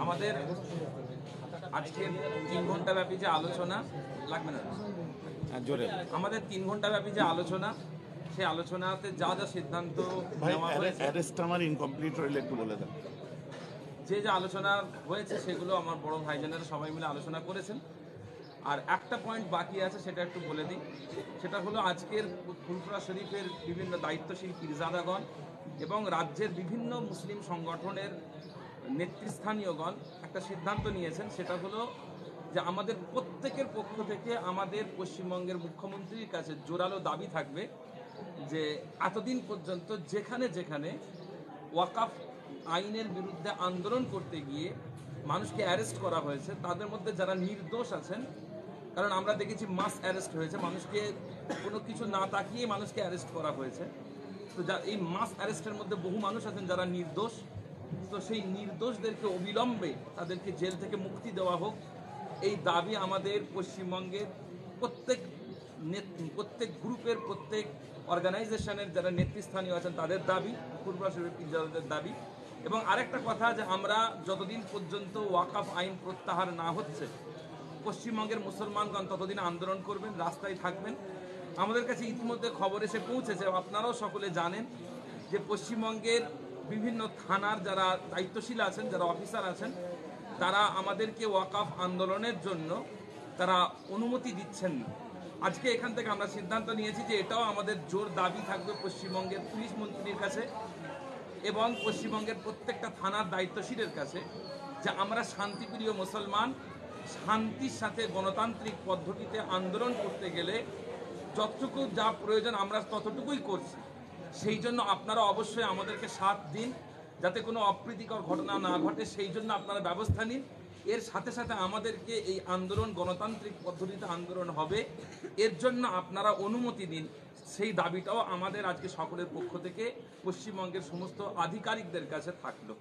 আমাদের আজকের 3 ঘন্টা ব্যাপী যে আলোচনা লাগবে না জোরে আমাদের 3 ঘন্টা ব্যাপী যে আলোচনা সেই আলোচনাতে যা যা সিদ্ধান্ত নেওয়া হয়েছে অ্যারেস্ট আমার ইনকমপ্লিট রইলে একটু বলে দেন। যে যে আলোচনা হয়েছে সেগুলো আমার বড় ভাইজানেরা সবাই মিলে আলোচনা করেছেন। আর একটা পয়েন্ট বাকি আছে, সেটা একটু বলে দিই। সেটা হলো আজকের ফুরফুরা শরীফের বিভিন্ন দায়িত্বশীল পীরজাদাগণ এবং রাজ্যের বিভিন্ন মুসলিম সংগঠনের নেতৃস্থানীয়গণ একটা সিদ্ধান্ত নিয়েছেন। সেটা হলো যে আমাদের প্রত্যেকের পক্ষ থেকে আমাদের পশ্চিমবঙ্গের মুখ্যমন্ত্রীর কাছে জোরালো দাবি থাকবে যে এতদিন পর্যন্ত যেখানে যেখানে ওয়াকাফ আইনের বিরুদ্ধে আন্দোলন করতে গিয়ে মানুষকে অ্যারেস্ট করা হয়েছে, তাদের মধ্যে যারা নির্দোষ আছেন, কারণ আমরা দেখেছি মাস অ্যারেস্ট হয়েছে, মানুষকে কোনো কিছু না তাকিয়ে মানুষকে অ্যারেস্ট করা হয়েছে। তো যা এই মাস অ্যারেস্টের মধ্যে বহু মানুষ আছেন যারা নির্দোষ, তো সেই নির্দোষদেরকে অবিলম্বে তাদেরকে জেল থেকে মুক্তি দেওয়া হোক, এই দাবি আমাদের পশ্চিমবঙ্গের প্রত্যেক গ্রুপের প্রত্যেক অর্গানাইজেশনের যারা নেতৃস্থানীয় আছেন তাদের দাবি, ফুরফুরা শরীফের পীরজাদাদের দাবি। এবং আরেকটা কথা, যে আমরা যতদিন পর্যন্ত ওয়াকাফ আইন প্রত্যাহার না হচ্ছে পশ্চিমবঙ্গের মুসলমানগণ ততদিন আন্দোলন করবেন, রাস্তায় থাকবেন। আমাদের কাছে ইতিমধ্যে খবর এসে পৌঁছেছে, আপনারাও সকলে জানেন, যে পশ্চিমবঙ্গের বিভিন্ন থানার যারা দায়িত্বশীল আছেন, যারা অফিসার আছেন, তারা আমাদেরকে ওয়াকাফ আন্দোলনের জন্য তারা অনুমতি দিচ্ছেন না। আজকে এখান থেকে আমরা সিদ্ধান্ত নিয়েছি যে এটাও আমাদের জোর দাবি থাকবে পশ্চিমবঙ্গের পুলিশ মন্ত্রীর কাছে এবং পশ্চিমবঙ্গের প্রত্যেকটা থানার দায়িত্বশীলের কাছে, যে আমরা শান্তিপ্রিয় মুসলমান, শান্তির সাথে গণতান্ত্রিক পদ্ধতিতে আন্দোলন করতে গেলে যতটুকু যা প্রয়োজন আমরা ততটুকুই করছি। সেই জন্য আপনারা অবশ্যই আমাদেরকে সাথ দিন, যাতে কোনো অপ্রীতিকর ঘটনা না ঘটে, সেই জন্য আপনারা ব্যবস্থা নিন। এর সাথে সাথে আমাদেরকে এই আন্দোলন গণতান্ত্রিক পদ্ধতিতে আন্দোলন হবে, এর জন্য আপনারা অনুমতি দিন, সেই দাবিটাও আমাদের আজকে সকলের পক্ষ থেকে পশ্চিমবঙ্গের সমস্ত আধিকারিকদের কাছে থাকলো।